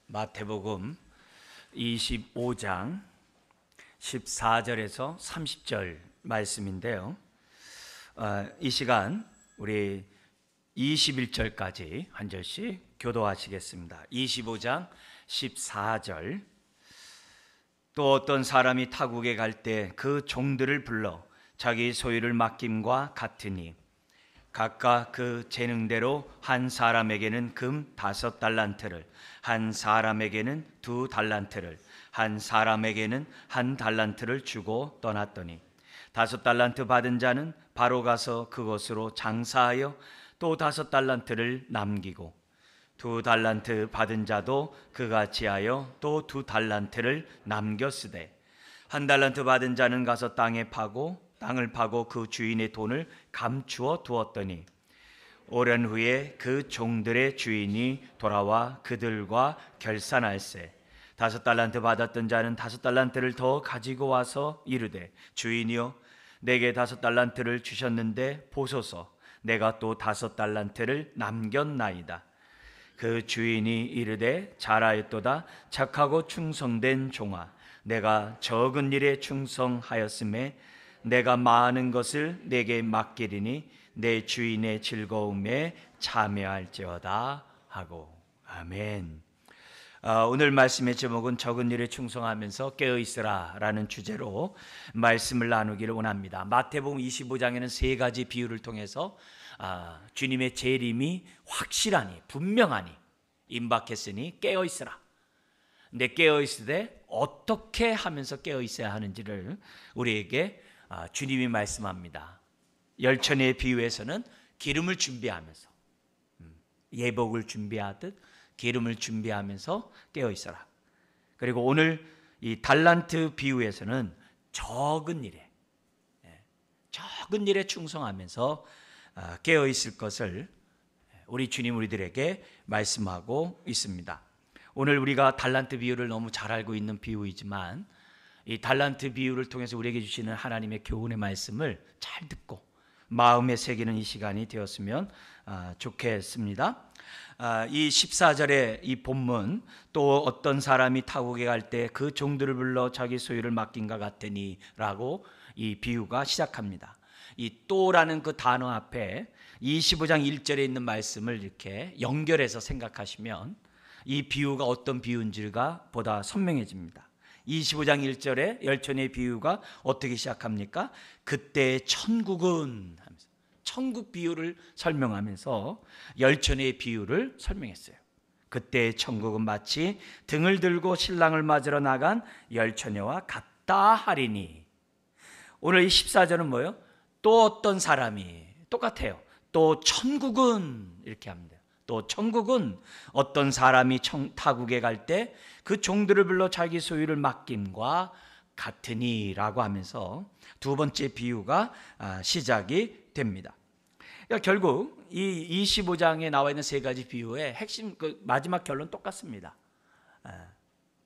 마태복음 25장 14절에서 30절 말씀인데요. 이 시간 우리 21절까지 한 절씩 교도하시겠습니다. 25장 14절. 또 어떤 사람이 타국에 갈 때 그 종들을 불러 자기 소유를 맡김과 같으니 각각 그 재능대로 한 사람에게는 금 5달란트를, 한 사람에게는 2달란트를, 한 사람에게는 1달란트를 주고 떠났더니 5달란트 받은 자는 바로 가서 그것으로 장사하여 또 5달란트를 남기고 2달란트 받은 자도 그같이 하여 또 2달란트를 남겼으되 1달란트 받은 자는 가서 땅을 파고 그 주인의 돈을 감추어 두었더니 오랜 후에 그 종들의 주인이 돌아와 그들과 결산할세 5달란트 받았던 자는 5달란트를 더 가지고 와서 이르되 주인이여 내게 5달란트를 주셨는데 보소서 내가 또 5달란트를 남겼나이다. 그 주인이 이르되 잘하였도다 착하고 충성된 종아 내가 적은 일에 충성하였음에 내가 많은 것을 내게 맡기리니 내 주인의 즐거움에 참여할지어다 하고. 아멘. 오늘 말씀의 제목은 적은 일에 충성하면서 깨어있으라 라는 주제로 말씀을 나누기를 원합니다. 마태복음 25장에는 3가지 비유를 통해서 주님의 재림이 확실하니 분명하니 임박했으니 깨어있으라. 근데 깨어있으되 어떻게 하면서 깨어있어야 하는지를 우리에게 주님이 말씀합니다. 열천의 비유에서는 기름을 준비하면서 예복을 준비하듯 기름을 준비하면서 깨어있어라. 그리고 오늘 이 달란트 비유에서는 적은 일에 충성하면서 깨어있을 것을 우리 주님 우리들에게 말씀하고 있습니다. 오늘 우리가 달란트 비유를 너무 잘 알고 있는 비유이지만 이 달란트 비유를 통해서 우리에게 주시는 하나님의 교훈의 말씀을 잘 듣고 마음에 새기는 이 시간이 되었으면 좋겠습니다. 이 14절의 이 본문 또 어떤 사람이 타국에 갈 때 그 종들을 불러 자기 소유를 맡긴가 같으니 라고 이 비유가 시작합니다. 이 또라는 그 단어 앞에 25장 1절에 있는 말씀을 이렇게 연결해서 생각하시면 이 비유가 어떤 비유인지가 보다 선명해집니다. 25장 1절에 열천의 비유가 어떻게 시작합니까? 그때 천국은 하면서 천국 비유를 설명하면서 열천의 비유를 설명했어요. 그때 천국은 마치 등을 들고 신랑을 맞으러 나간 열처녀와 같다 하리니. 오늘 이 14절은 뭐예요? 또 어떤 사람이 똑같아요. 또 천국은 이렇게 합니다. 또 천국은 어떤 사람이 타국에 갈 때 그 종들을 불러 자기 소유를 맡김과 같으니 라고 하면서 두 번째 비유가 시작이 됩니다. 그러니까 결국 이 25장에 나와 있는 3가지 비유의 핵심 마지막 결론 똑같습니다.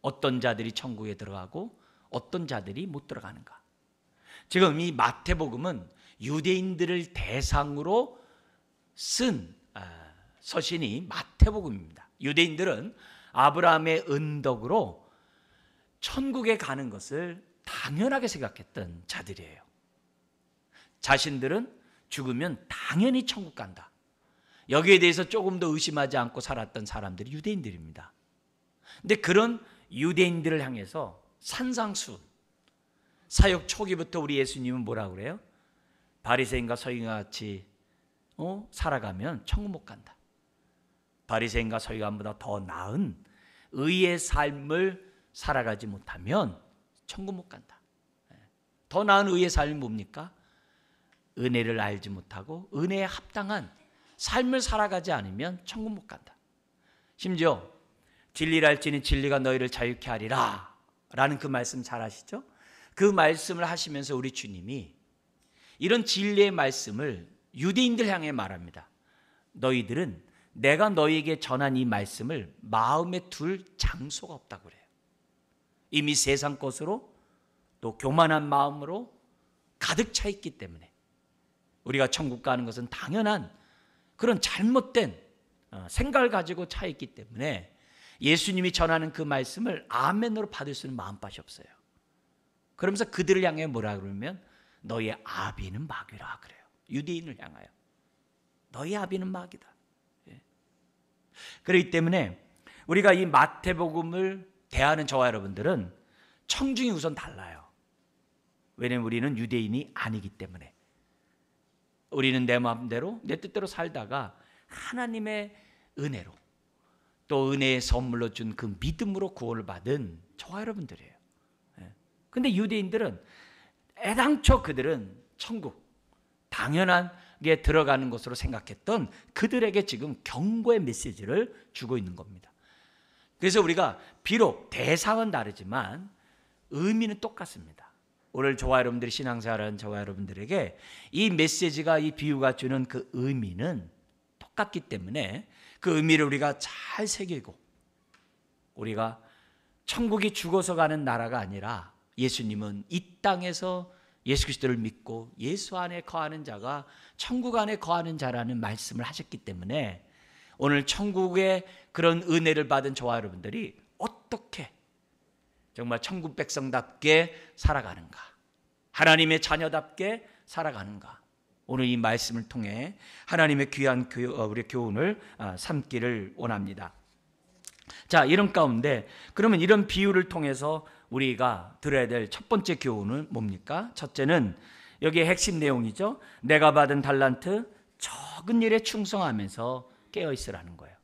어떤 자들이 천국에 들어가고 어떤 자들이 못 들어가는가. 지금 이 마태복음은 유대인들을 대상으로 쓴 서신이 마태복음입니다. 유대인들은 아브라함의 은덕으로 천국에 가는 것을 당연하게 생각했던 자들이에요. 자신들은 죽으면 당연히 천국 간다. 여기에 대해서 조금 더 의심하지 않고 살았던 사람들이 유대인들입니다. 근데 그런 유대인들을 향해서 산상수 사역 초기부터 우리 예수님은 뭐라고 그래요? 바리새인과 서기관과 같이 살아가면 천국 못 간다. 바리새인과 서기관보다 더 나은 의의 삶을 살아가지 못하면 천국 못 간다. 더 나은 의의 삶이 뭡니까? 은혜를 알지 못하고 은혜에 합당한 삶을 살아가지 않으면 천국 못 간다. 심지어 진리를 알지니 진리가 너희를 자유케 하리라 라는 그 말씀 잘 아시죠? 그 말씀을 하시면서 우리 주님이 이런 진리의 말씀을 유대인들 향해 말합니다. 너희들은 내가 너희에게 전한 이 말씀을 마음에 둘 장소가 없다고 그래요. 이미 세상 것으로 또 교만한 마음으로 가득 차 있기 때문에 우리가 천국 가는 것은 당연한 그런 잘못된 생각을 가지고 차 있기 때문에 예수님이 전하는 그 말씀을 아멘으로 받을 수 있는 마음밭이 없어요. 그러면서 그들을 향해 뭐라 그러면 너희의 아비는 마귀라 그래요. 유대인을 향하여 너희 아비는 마귀다. 그렇기 때문에 우리가 이 마태복음을 대하는 저와 여러분들은 청중이 우선 달라요. 왜냐하면 우리는 유대인이 아니기 때문에. 우리는 내 마음대로 내 뜻대로 살다가 하나님의 은혜로 또 은혜의 선물로 준 그 믿음으로 구원을 받은 저와 여러분들이에요. 근데 유대인들은 애당초 그들은 천국 당연하게 들어가는 것으로 생각했던 그들에게 지금 경고의 메시지를 주고 있는 겁니다. 그래서 우리가 비록 대상은 다르지만 의미는 똑같습니다. 오늘 저와 여러분들이 신앙생활하는 저와 여러분들에게 이 메시지가 이 비유가 주는 그 의미는 똑같기 때문에 그 의미를 우리가 잘 새기고 우리가 천국이 죽어서 가는 나라가 아니라 예수님은 이 땅에서 예수 그리스도를 믿고 예수 안에 거하는 자가 천국 안에 거하는 자라는 말씀을 하셨기 때문에 오늘 천국의 그런 은혜를 받은 저와 여러분들이 어떻게 정말 천국 백성답게 살아가는가, 하나님의 자녀답게 살아가는가, 오늘 이 말씀을 통해 하나님의 귀한 우리의 교훈을 삼기를 원합니다. 자, 이런 가운데 그러면 이런 비유를 통해서 우리가 들어야 될 첫 번째 교훈은 뭡니까? 첫째는 여기에 핵심 내용이죠. 내가 받은 달란트 적은 일에 충성하면서 깨어있으라는 거예요.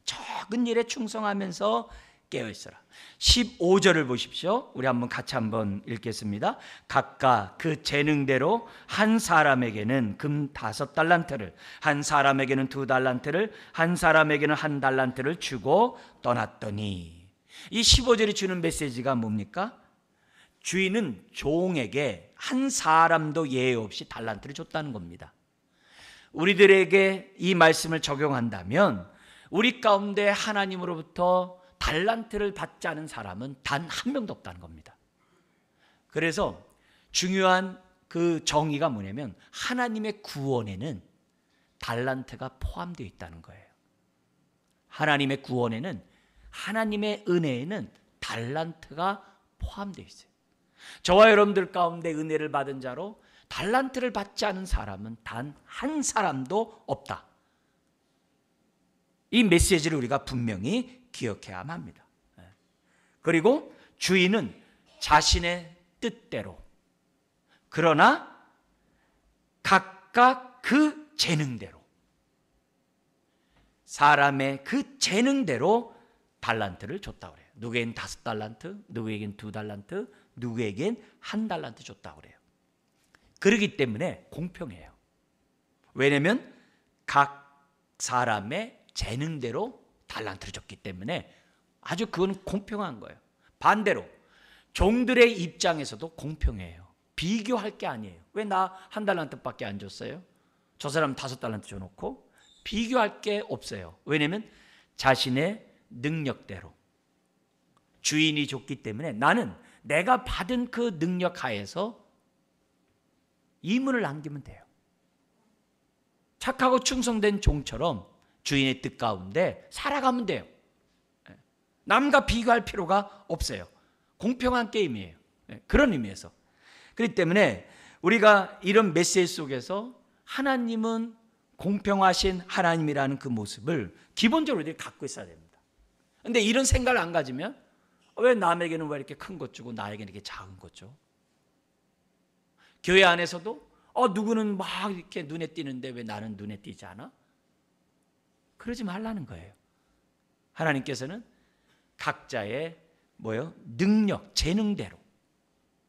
적은 일에 충성하면서 깨어있으라. 15절을 보십시오. 우리 같이 한번 읽겠습니다. 각각 그 재능대로 한 사람에게는 금 5달란트를, 한 사람에게는 2달란트를, 한 사람에게는 1달란트를 주고 떠났더니, 이 15절이 주는 메시지가 뭡니까? 주인은 종에게 한 사람도 예외 없이 달란트를 줬다는 겁니다. 우리들에게 이 말씀을 적용한다면 우리 가운데 하나님으로부터 달란트를 받지 않은 사람은 단 한 명도 없다는 겁니다. 그래서 중요한 그 정의가 뭐냐면 하나님의 구원에는 달란트가 포함되어 있다는 거예요. 하나님의 구원에는, 하나님의 은혜에는 달란트가 포함되어 있어요. 저와 여러분들 가운데 은혜를 받은 자로 달란트를 받지 않은 사람은 단 한 사람도 없다. 이 메시지를 우리가 분명히 기억해야만 합니다. 그리고 주인은 자신의 뜻대로, 그러나 각각 그 재능대로, 사람의 그 재능대로 달란트를 줬다고 그래요. 누구에겐 5달란트, 누구에겐 2달란트, 누구에겐 1달란트 줬다고 그래요. 그렇기 때문에 공평해요. 왜냐하면 각 사람의 재능대로 달란트를 줬기 때문에 아주 그건 공평한 거예요. 반대로 종들의 입장에서도 공평해요. 비교할 게 아니에요. 왜 나 1달란트밖에 안 줬어요? 저 사람 5달란트 줘놓고 비교할 게 없어요. 왜냐하면 자신의 능력대로 주인이 줬기 때문에 나는 내가 받은 그 능력 하에서 이문을 남기면 돼요. 착하고 충성된 종처럼 주인의 뜻 가운데 살아가면 돼요. 남과 비교할 필요가 없어요. 공평한 게임이에요. 그런 의미에서. 그렇기 때문에 우리가 이런 메시지 속에서 하나님은 공평하신 하나님이라는 그 모습을 기본적으로 우리가 갖고 있어야 됩니다. 그런데 이런 생각을 안 가지면 왜 남에게는 왜 이렇게 큰 것 주고 나에게는 이렇게 작은 것 줘? 교회 안에서도 누구는 막 이렇게 눈에 띄는데 왜 나는 눈에 띄지 않아? 그러지 말라는 거예요. 하나님께서는 각자의 능력, 재능대로,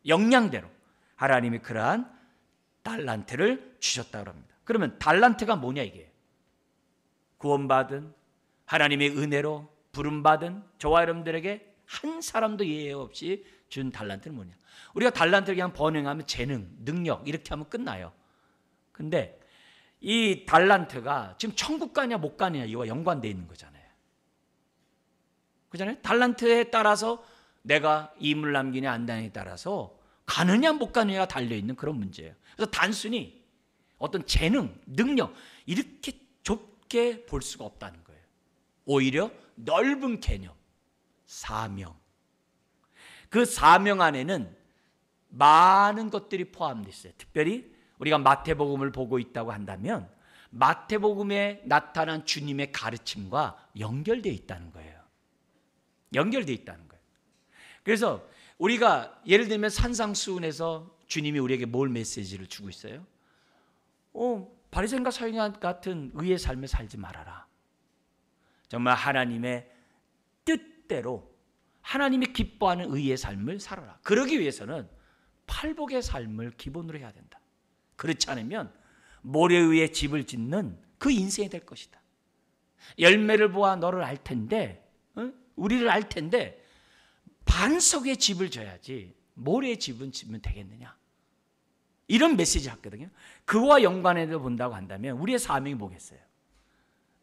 역량대로 하나님이 그러한 달란트를 주셨다고 합니다. 그러면 달란트가 뭐냐 이게? 구원받은 하나님의 은혜로 부름받은 저와 여러분들에게 한 사람도 예외 없이 준 달란트는 뭐냐? 우리가 달란트를 그냥 번역하면 재능, 능력 이렇게 하면 끝나요. 근데 이 달란트가 지금 천국 가냐 못 가냐 이와 연관되어 있는 거잖아요. 그잖아요. 달란트에 따라서 내가 이물 남기냐 안 다냐에 따라서 가느냐 못 가느냐가 달려있는 그런 문제예요. 그래서 단순히 어떤 재능, 능력 이렇게 좁게 볼 수가 없다는 거예요. 오히려 넓은 개념, 사명. 그 사명 안에는 많은 것들이 포함되어 있어요. 특별히 우리가 마태복음을 보고 있다고 한다면 마태복음에 나타난 주님의 가르침과 연결되어 있다는 거예요. 연결되어 있다는 거예요. 그래서 우리가 예를 들면 산상수훈에서 주님이 우리에게 뭘 메시지를 주고 있어요? 바리새인과 서기관 같은 의의 삶을 살지 말아라. 정말 하나님의 뜻대로 하나님이 기뻐하는 의의 삶을 살아라. 그러기 위해서는 팔복의 삶을 기본으로 해야 된다. 그렇지 않으면 모래 위에 집을 짓는 그 인생이 될 것이다. 열매를 보아 너를 알 텐데, 우리를 알 텐데 반석에 집을 져야지 모래에 집은 지면 되겠느냐. 이런 메시지를 했거든요. 그와 연관해서 본다고 한다면 우리의 사명이 뭐겠어요?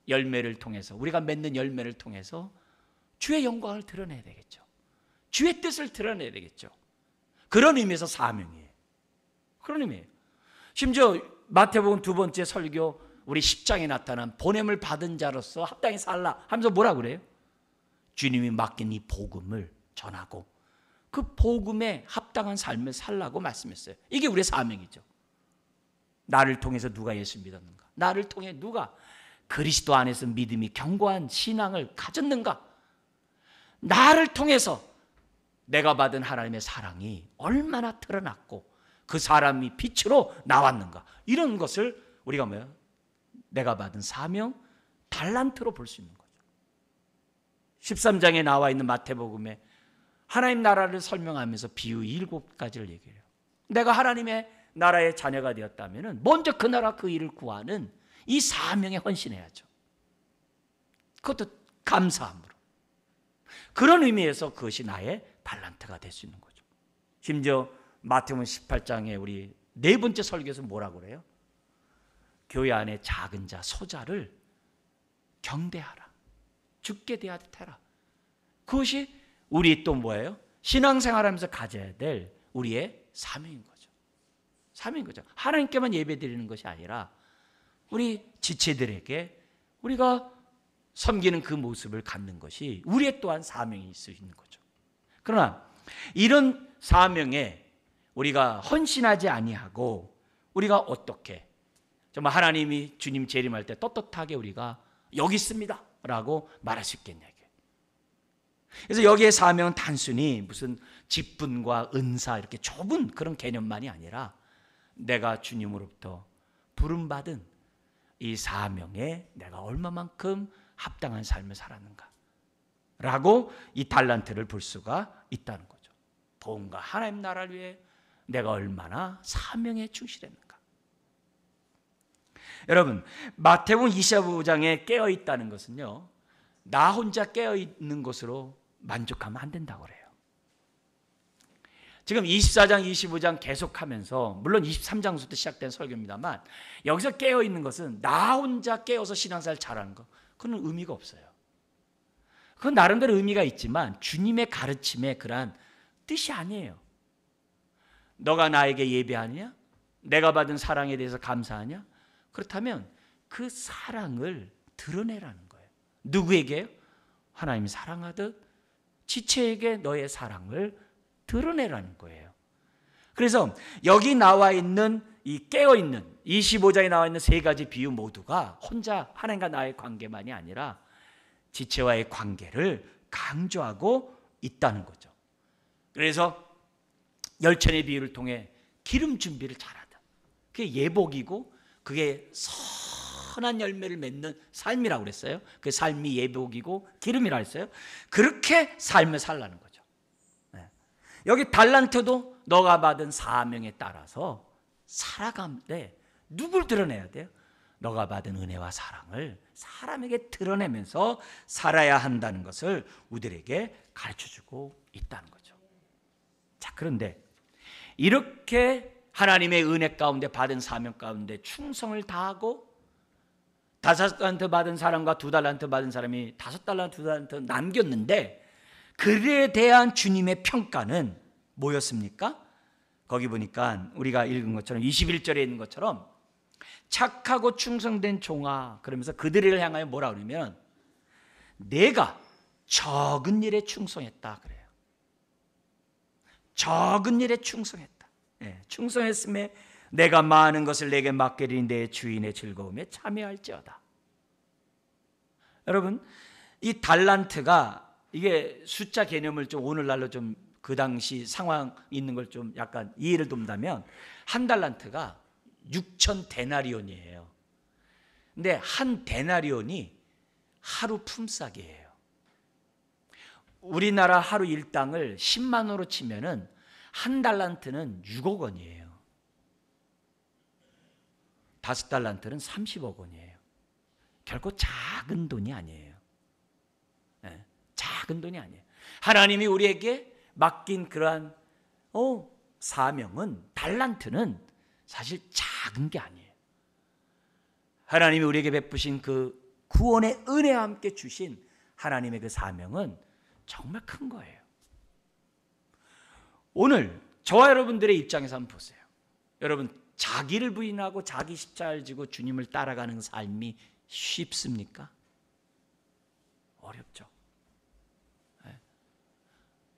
열매를 통해서, 우리가 맺는 열매를 통해서 주의 영광을 드러내야 되겠죠. 주의 뜻을 드러내야 되겠죠. 그런 의미에서 사명이에요. 그런 의미예요. 심지어 마태복음 2번째 설교 우리 10장에 나타난 보냄을 받은 자로서 합당히 살라 하면서 뭐라 그래요? 주님이 맡긴 이 복음을 전하고 그 복음에 합당한 삶을 살라고 말씀했어요. 이게 우리의 사명이죠. 나를 통해서 누가 예수 믿었는가? 나를 통해 누가 그리스도 안에서 믿음이 견고한 신앙을 가졌는가? 나를 통해서 내가 받은 하나님의 사랑이 얼마나 드러났고 그 사람이 빛으로 나왔는가? 이런 것을 우리가 뭐야? 내가 받은 사명, 달란트로 볼 수 있는 거죠. 13장에 나와 있는 마태복음에 하나님 나라를 설명하면서 비유 7가지를 얘기해요. 내가 하나님의 나라의 자녀가 되었다면 먼저 그 나라 그 일을 구하는 이 사명에 헌신해야죠. 그것도 감사함으로. 그런 의미에서 그것이 나의 달란트가 될 수 있는 거죠. 심지어 마태복음 18장에 우리 4번째 설교에서 뭐라고 그래요? 교회 안에 작은 자, 소자를 경대하라. 죽게 대하듯 해라. 그것이 우리 또 뭐예요? 신앙생활하면서 가져야 될 우리의 사명인 거죠. 사명인 거죠. 하나님께만 예배드리는 것이 아니라 우리 지체들에게 우리가 섬기는 그 모습을 갖는 것이 우리의 또한 사명이 있을 수 있는 거죠. 그러나 이런 사명에 우리가 헌신하지 아니하고 우리가 어떻게 정말 하나님이 주님 재림할 때 떳떳하게 우리가 여기 있습니다 라고 말할 수 있겠냐. 그래서 여기에 사명은 단순히 무슨 직분과 은사 이렇게 좁은 그런 개념만이 아니라 내가 주님으로부터 부름받은 이 사명에 내가 얼마만큼 합당한 삶을 살았는가 라고 이 달란트를 볼 수가 있다는 거죠. 뭔가 하나님 나라를 위해 내가 얼마나 사명에 충실했는가. 여러분, 마태복음 25장에 깨어있다는 것은요, 나 혼자 깨어있는 것으로 만족하면 안 된다고 그래요. 지금 24장, 25장 계속하면서 물론 23장부터 시작된 설교입니다만 여기서 깨어있는 것은 나 혼자 깨어서 신앙생활 잘하는 것, 그건 의미가 없어요. 그건 나름대로 의미가 있지만 주님의 가르침에 그러한 뜻이 아니에요. 너가 나에게 예배하냐? 내가 받은 사랑에 대해서 감사하냐? 그렇다면 그 사랑을 드러내라는 거예요. 누구에게요? 하나님이 사랑하듯 지체에게 너의 사랑을 드러내라는 거예요. 그래서 여기 나와 있는 이 깨어있는 25장에 나와 있는 3가지 비유 모두가 혼자 하나님과 나의 관계만이 아니라 지체와의 관계를 강조하고 있다는 거죠. 그래서 열천의 비유를 통해 기름 준비를 잘하다. 그게 예복이고 그게 선한 열매를 맺는 삶이라고 그랬어요. 그 삶이 예복이고 기름이라고 했어요. 그렇게 삶을 살라는 거죠. 여기 달란트도 너가 받은 사명에 따라서 살아가는데 누굴 드러내야 돼요? 너가 받은 은혜와 사랑을 사람에게 드러내면서 살아야 한다는 것을 우리들에게 가르쳐주고 있다는 거죠. 자, 그런데 이렇게 하나님의 은혜 가운데 받은 사명 가운데 충성을 다하고 5달란트 받은 사람과 2달란트 받은 사람이 5달란트, 2달란트 남겼는데 그에 대한 주님의 평가는 뭐였습니까? 거기 보니까 우리가 읽은 것처럼 21절에 있는 것처럼 착하고 충성된 종아, 그러면서 그들을 향하여 뭐라 그러면 내가 적은 일에 충성했다 그래요. 적은 일에 충성했다. 충성했음에 내가 많은 것을 내게 맡기리니 내 주인의 즐거움에 참여할지어다. 여러분, 이 달란트가 이게 숫자 개념을 좀 오늘날로 좀 그 당시 상황 있는 걸 좀 약간 이해를 돕는다면 한 달란트가 6천 데나리온이에요. 근데 한 데나리온이 하루 품삯이에요. 우리나라 하루 일당을 10만 원으로 치면은 한 달란트는 6억 원이에요. 5달란트는 30억 원이에요. 결코 작은 돈이 아니에요. 작은 돈이 아니에요. 하나님이 우리에게 맡긴 그러한 사명은, 달란트는 사실 작은 게 아니에요. 하나님이 우리에게 베푸신 그 구원의 은혜와 함께 주신 하나님의 그 사명은 정말 큰 거예요. 오늘 저와 여러분들의 입장에서 한번 보세요. 여러분, 자기를 부인하고 자기 십자가를 지고 주님을 따라가는 삶이 쉽습니까? 어렵죠.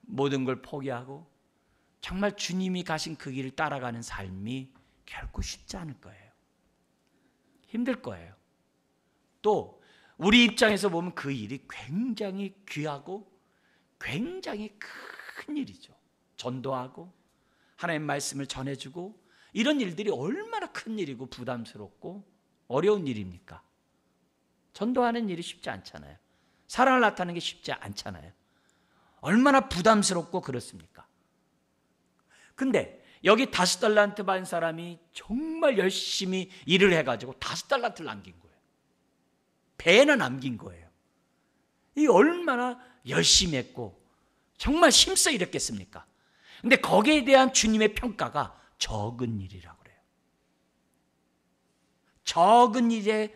모든 걸 포기하고 정말 주님이 가신 그 길을 따라가는 삶이 결코 쉽지 않을 거예요. 힘들 거예요. 또 우리 입장에서 보면 그 일이 굉장히 귀하고 굉장히 큰 일이죠. 전도하고 하나님의 말씀을 전해주고 이런 일들이 얼마나 큰 일이고 부담스럽고 어려운 일입니까? 전도하는 일이 쉽지 않잖아요. 사랑을 나타내는 게 쉽지 않잖아요. 얼마나 부담스럽고 그렇습니까? 근데 여기 5달란트 받은 사람이 정말 열심히 일을 해가지고 5달란트를 남긴 거예요. 배나 남긴 거예요. 이 얼마나 열심히 했고 정말 힘써 일했겠습니까? 근데 거기에 대한 주님의 평가가 적은 일이라고 그래요. 적은 일에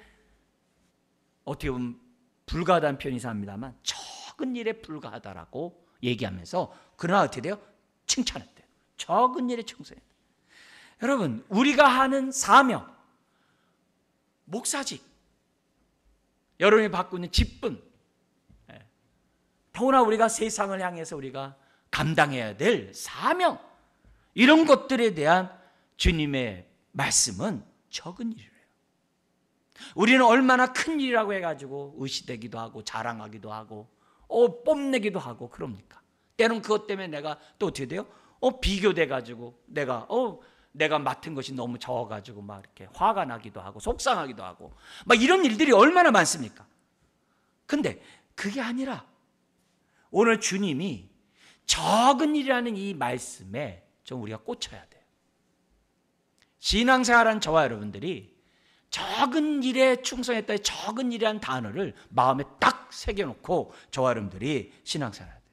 어떻게 보면 불가하다는 표현이 이상합니다만 적은 일에 불과하다라고 얘기하면서 그러나 어떻게 돼요? 칭찬했대요. 적은 일에 충성했대요. 여러분, 우리가 하는 사명, 목사직, 여러분이 받고 있는 직분, 더구나 우리가 세상을 향해서 우리가 감당해야 될 사명, 이런 것들에 대한 주님의 말씀은 적은 일이래요. 우리는 얼마나 큰 일이라고 해가지고 의시되기도 하고 자랑하기도 하고 뽐내기도 하고 그럽니까? 때론 그것 때문에 내가 또 어떻게 돼요? 비교돼가지고 내가 맡은 것이 너무 적어가지고 막 이렇게 화가 나기도 하고 속상하기도 하고 막 이런 일들이 얼마나 많습니까? 근데 그게 아니라 오늘 주님이 적은 일이라는 이 말씀에 좀 우리가 꽂혀야 돼요. 신앙생활한 저와 여러분들이 적은 일에 충성했다, 적은 일이라는 단어를 마음에 딱 새겨놓고 저와 여러분들이 신앙생활해야 돼요.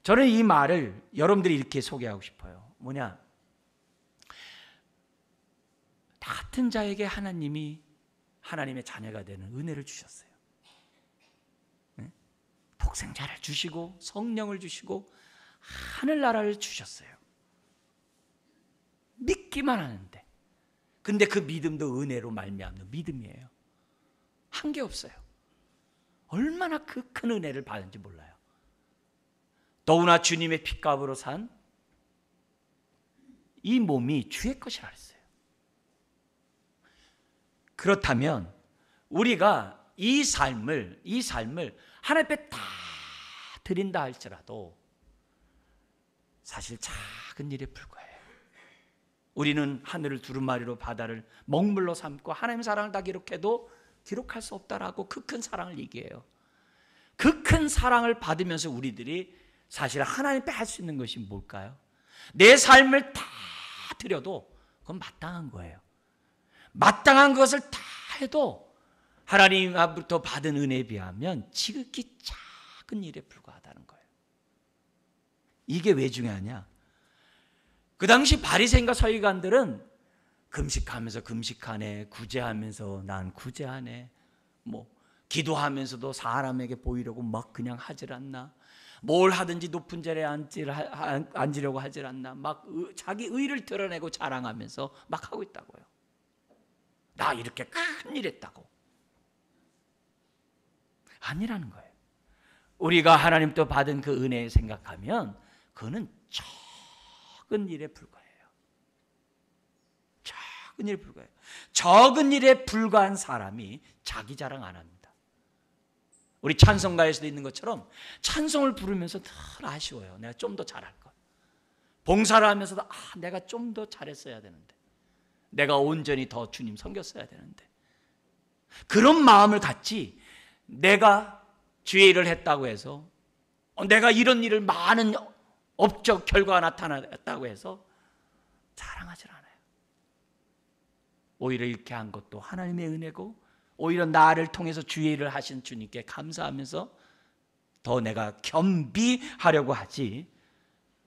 저는 이 말을 여러분들이 이렇게 소개하고 싶어요. 뭐냐? 같은 자에게 하나님이 하나님의 자녀가 되는 은혜를 주셨어요. 독생자를 주시고 성령을 주시고 하늘나라를 주셨어요. 믿기만 하는데, 근데 그 믿음도 은혜로 말미암는 믿음이에요. 한 게 없어요. 얼마나 그 큰 은혜를 받은지 몰라요. 더구나 주님의 핏값으로 산 이 몸이 주의 것이라 했어요. 그렇다면 우리가 이 삶을 하나님 앞에 다 드린다 할지라도 사실 작은 일에 불과해요. 우리는 하늘을 두루마리로 바다를 먹물로 삼고 하나님의 사랑을 다 기록해도 기록할 수 없다라고 그 큰 사랑을 얘기해요. 그 큰 사랑을 받으면서 우리들이 사실 하나님 앞에 할 수 있는 것이 뭘까요? 내 삶을 다 드려도 그건 마땅한 거예요. 마땅한 것을 다 해도 하나님 앞부터 받은 은혜에 비하면 지극히 작은 일에 불과하다는 거예요. 이게 왜 중요하냐? 그 당시 바리새인과 서기관들은 금식하면서 금식하네, 구제하면서 난 구제하네, 기도하면서도 사람에게 보이려고 막 그냥 하질 않나, 뭘 하든지 높은 자리에 앉으려고 하질 않나, 막 자기 의를 드러내고 자랑하면서 막 하고 있다고요. 나 이렇게 큰 일 했다고. 아니라는 거예요. 우리가 하나님도 받은 그 은혜 생각하면 그거는 적은 일에 불과해요. 적은 일에 불과해요. 적은 일에 불과한 사람이 자기 자랑 안 합니다. 우리 찬송가에서도 있는 것처럼 찬송을 부르면서 늘 아쉬워요. 내가 좀 더 잘할 것. 봉사를 하면서도 내가 좀 더 잘했어야 되는데, 내가 온전히 더 주님 섬겼어야 되는데, 그런 마음을 갖지 내가 주의 일을 했다고 해서, 내가 이런 일을 많은 업적 결과가 나타났다고 해서 자랑하지 않아요. 오히려 이렇게 한 것도 하나님의 은혜고, 오히려 나를 통해서 주의 일을 하신 주님께 감사하면서 더 내가 겸비하려고 하지,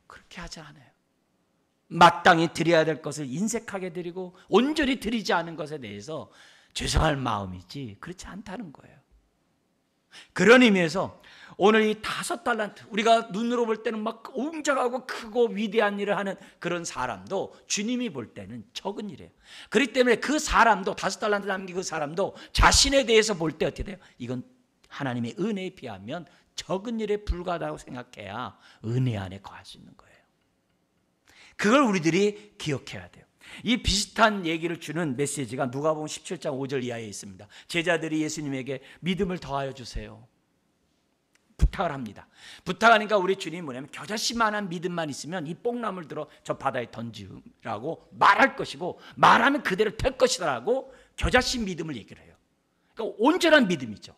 그렇게 하지 않아요. 마땅히 드려야 될 것을 인색하게 드리고 온전히 드리지 않은 것에 대해서 죄송할 마음이지 그렇지 않다는 거예요. 그런 의미에서 오늘 이 5달란트, 우리가 눈으로 볼 때는 막 웅장하고 크고 위대한 일을 하는 그런 사람도 주님이 볼 때는 적은 일이에요. 그렇기 때문에 그 사람도, 5달란트 남긴 그 사람도 자신에 대해서 볼 때 어떻게 돼요? 이건 하나님의 은혜에 비하면 적은 일에 불과하다고 생각해야 은혜 안에 거할 수 있는 거예요. 그걸 우리들이 기억해야 돼요. 이 비슷한 얘기를 주는 메시지가 누가복음 17장 5절 이하에 있습니다. 제자들이 예수님에게 믿음을 더하여 주세요, 부탁을 합니다. 부탁하니까 우리 주님이 뭐냐면 겨자씨만한 믿음만 있으면 이 뽕나무를 들어 저 바다에 던지라고 말할 것이고, 말하면 그대로 될 것이라고 겨자씨 믿음을 얘기를 해요. 그러니까 온전한 믿음이죠.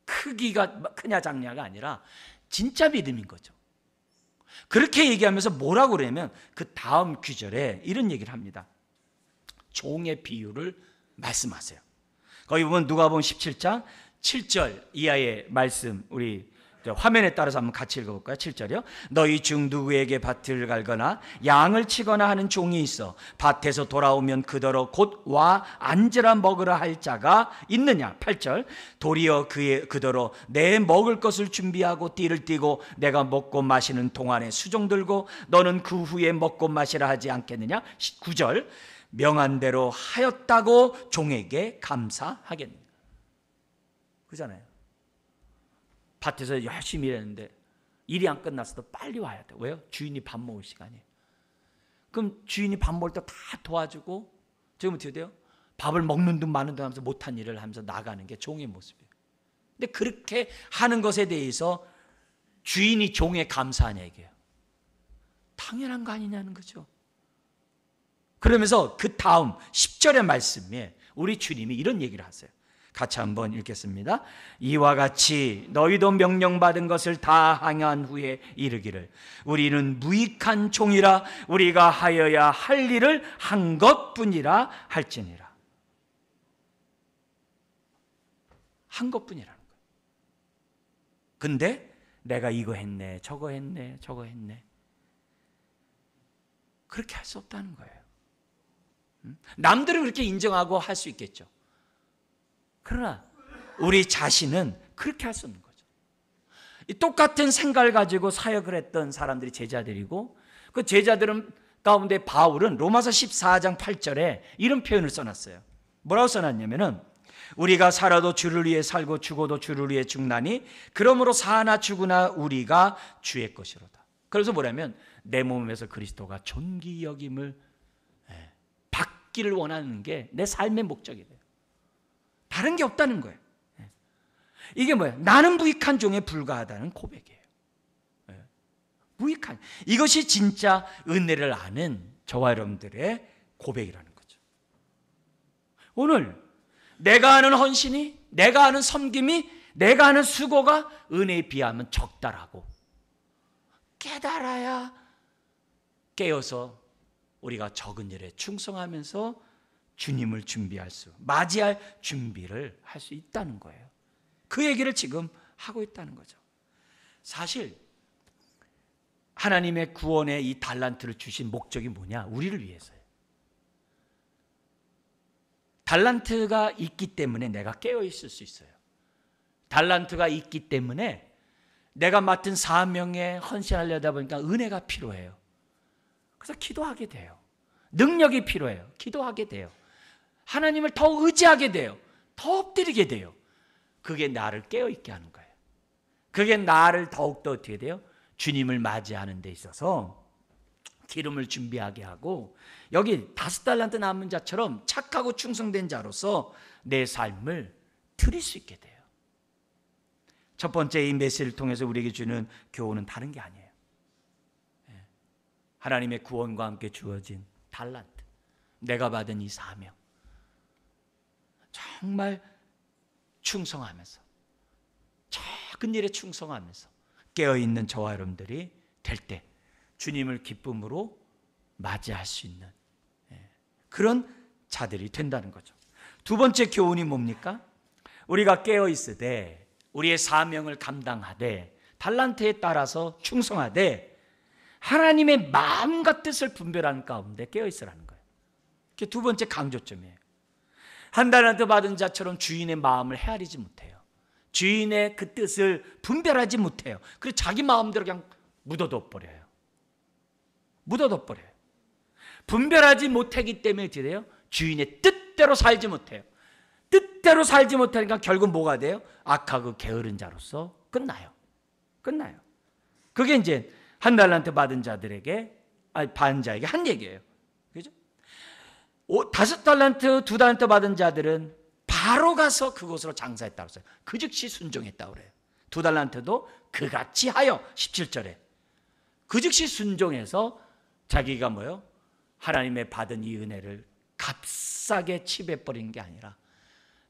크기가 크냐 작냐가 아니라 진짜 믿음인 거죠. 그렇게 얘기하면서 뭐라고 그러냐면 그 다음 구절에 이런 얘기를 합니다. 종의 비유를 말씀하세요. 거기 보면 누가복음 17장 7절 이하의 말씀, 우리 화면에 따라서 한번 같이 읽어볼까요? 7절이요. 너희 중 누구에게 밭을 갈거나 양을 치거나 하는 종이 있어 밭에서 돌아오면 그더러 곧 와 앉으라 먹으라 할 자가 있느냐? 8절. 도리어 그더러 내 먹을 것을 준비하고 띠를 띠고 내가 먹고 마시는 동안에 수종 들고 너는 그 후에 먹고 마시라 하지 않겠느냐? 9절. 명한 대로 하였다고 종에게 감사하겠느냐? 그잖아요. 밭에서 열심히 일했는데 일이 안 끝났어도 빨리 와야 돼. 왜요? 주인이 밥 먹을 시간이에요. 그럼 주인이 밥 먹을 때 다 도와주고 지금 어떻게 돼요? 밥을 먹는 둥 마는 둥 하면서 못한 일을 하면서 나가는 게 종의 모습이에요. 근데 그렇게 하는 것에 대해서 주인이 종에 감사하냐 얘기해요. 당연한 거 아니냐는 거죠. 그러면서 그 다음 10절의 말씀에 우리 주님이 이런 얘기를 하세요. 같이 한번 읽겠습니다. 이와 같이 너희도 명령받은 것을 다 행한 후에 이르기를 우리는 무익한 종이라 우리가 하여야 할 일을 한 것뿐이라 할지니라. 한 것뿐이라는 거예요. 근데 내가 이거 했네, 저거 했네, 저거 했네, 그렇게 할 수 없다는 거예요. 남들은 그렇게 인정하고 할 수 있겠죠. 그러나 우리 자신은 그렇게 할 수 없는 거죠. 이 똑같은 생각을 가지고 사역을 했던 사람들이 제자들이고, 그 제자들은 가운데 바울은 로마서 14장 8절에 이런 표현을 써놨어요. 뭐라고 써놨냐면은 우리가 살아도 주를 위해 살고 죽어도 주를 위해 죽나니 그러므로 사나 죽으나 우리가 주의 것이로다. 그래서 뭐냐면 내 몸에서 그리스도가 존귀 여김을 받기를 원하는 게 내 삶의 목적이 돼요. 다른 게 없다는 거예요. 이게 뭐예요? 나는 무익한 종에 불과하다는 고백이에요. 무익한, 이것이 진짜 은혜를 아는 저와 여러분들의 고백이라는 거죠. 오늘 내가 하는 헌신이, 내가 하는 섬김이, 내가 하는 수고가 은혜에 비하면 적다라고 깨달아야 깨어서 우리가 적은 일에 충성하면서 주님을 맞이할 준비를 할 수 있다는 거예요. 그 얘기를 지금 하고 있다는 거죠. 사실 하나님의 구원에 이 달란트를 주신 목적이 뭐냐? 우리를 위해서예요. 달란트가 있기 때문에 내가 깨어 있을 수 있어요. 달란트가 있기 때문에 내가 맡은 사명에 헌신하려다 보니까 은혜가 필요해요. 그래서 기도하게 돼요. 능력이 필요해요. 기도하게 돼요. 하나님을 더 의지하게 돼요. 더 엎드리게 돼요. 그게 나를 깨어있게 하는 거예요. 그게 나를 더욱더 어떻게 돼요? 주님을 맞이하는 데 있어서 기름을 준비하게 하고, 여기 5달란트 남은 자처럼 착하고 충성된 자로서 내 삶을 드릴 수 있게 돼요. 첫 번째 이 메시지를 통해서 우리에게 주는 교훈은 다른 게 아니에요. 하나님의 구원과 함께 주어진 달란트, 내가 받은 이 사명, 정말 충성하면서, 작은 일에 충성하면서 깨어있는 저와 여러분들이 될 때 주님을 기쁨으로 맞이할 수 있는 그런 자들이 된다는 거죠. 두 번째 교훈이 뭡니까? 우리가 깨어있으되 우리의 사명을 감당하되 달란트에 따라서 충성하되 하나님의 마음과 뜻을 분별하는 가운데 깨어있으라는 거예요. 그게 두 번째 강조점이에요. 한 달란트 받은 자처럼 주인의 마음을 헤아리지 못해요. 주인의 그 뜻을 분별하지 못해요. 그래서 자기 마음대로 그냥 묻어둬 버려요. 묻어둬 버려요. 분별하지 못하기 때문에 어떻게 돼요? 주인의 뜻대로 살지 못해요. 뜻대로 살지 못하니까 결국 뭐가 돼요? 악하고 게으른 자로서 끝나요. 끝나요. 그게 이제 한 달란트 받은 자들에게, 받은 자에게 한 얘기예요. 그죠? 5달란트, 2달란트 받은 자들은 바로 가서 그곳으로 장사했다고 써요. 그 즉시 순종했다고 그래요. 2달란트도 그같이 하여 17절에 그 즉시 순종해서 자기가 뭐요? 하나님의 받은 이 은혜를 값싸게 치배버리는 게 아니라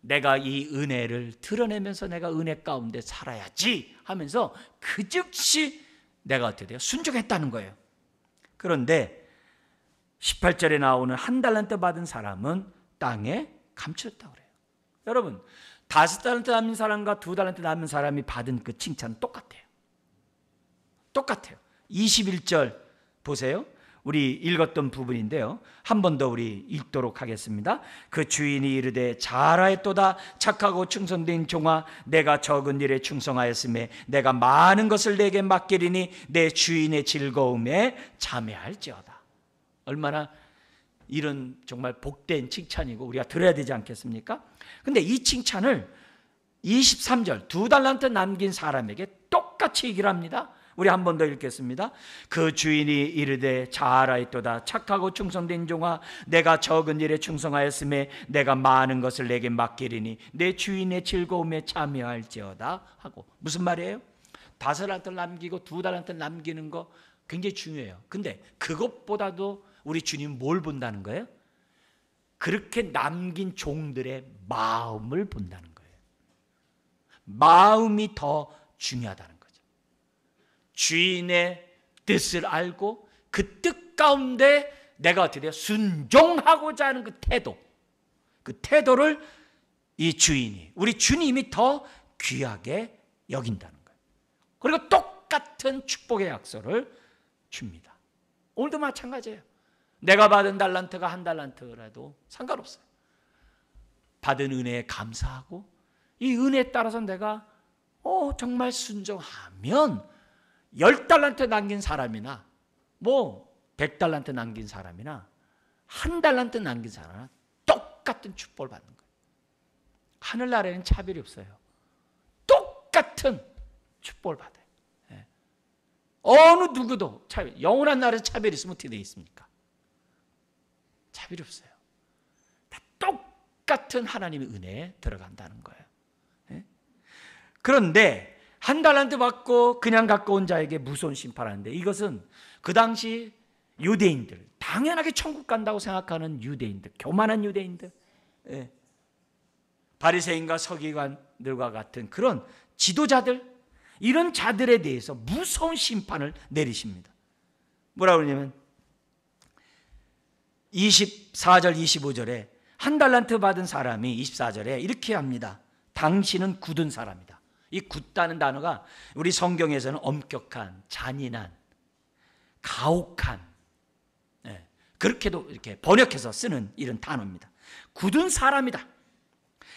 내가 이 은혜를 드러내면서 내가 은혜 가운데 살아야지 하면서 그 즉시 내가 어떻게 돼요? 순종했다는 거예요. 그런데 18절에 나오는 한 달란트 받은 사람은 땅에 감추었다고 그래요. 여러분, 5달란트 남은 사람과 2달란트 남은 사람이 받은 그 칭찬은 똑같아요. 똑같아요. 21절 보세요. 우리 읽었던 부분인데요, 한 번 더 우리 읽도록 하겠습니다. 그 주인이 이르되 잘하였도다 착하고 충성된 종아, 내가 적은 일에 충성하였음에 내가 많은 것을 내게 맡기리니 내 주인의 즐거움에 참여할지어다. 얼마나 이런 정말 복된 칭찬이고 우리가 들어야 되지 않겠습니까? 근데 이 칭찬을 23절 2달란트 남긴 사람에게 똑같이 얘기를 합니다. 우리 한 번 더 읽겠습니다. 그 주인이 이르되 잘하였도다 착하고 충성된 종아, 내가 적은 일에 충성하였음에 내가 많은 것을 내게 맡기리니 내 주인의 즐거움에 참여할지어다 하고. 무슨 말이에요? 5달란트 남기고 2달란트 남기는 거 굉장히 중요해요. 근데 그것보다도 우리 주님 뭘 본다는 거예요? 그렇게 남긴 종들의 마음을 본다는 거예요. 마음이 더 중요하다는 거예요. 주인의 뜻을 알고 그 뜻 가운데 내가 어떻게 돼요? 순종하고자 하는 그 태도, 그 태도를 이 주인이, 우리 주님이 더 귀하게 여긴다는 거예요. 그리고 똑같은 축복의 약속을 줍니다. 오늘도 마찬가지예요. 내가 받은 달란트가 1달란트라도 상관없어요. 받은 은혜에 감사하고 이 은혜에 따라서 내가 정말 순종하면 10달란트 남긴 사람이나 100달란트 남긴 사람이나 1달란트 남긴 사람이나 똑같은 축복을 받는 거예요. 하늘나라에는 차별이 없어요. 똑같은 축복을 받아요. 어느 누구도 영원한 나라에서 차별이 있으면 어떻게 되어 있습니까? 차별이 없어요. 다 똑같은 하나님의 은혜에 들어간다는 거예요. 그런데 1달란트 받고 그냥 갖고 온 자에게 무서운 심판하는데, 이것은 그 당시 유대인들, 당연하게 천국 간다고 생각하는 유대인들, 교만한 유대인들, 바리새인과 서기관들과 같은 그런 지도자들, 이런 자들에 대해서 무서운 심판을 내리십니다. 뭐라고 그러냐면 24절 25절에 1달란트 받은 사람이 24절에 이렇게 합니다. 당신은 굳은 사람이다. 이 굳다는 단어가 우리 성경에서는 엄격한, 잔인한, 가혹한, 그렇게도 이렇게 번역해서 쓰는 이런 단어입니다. 굳은 사람이다.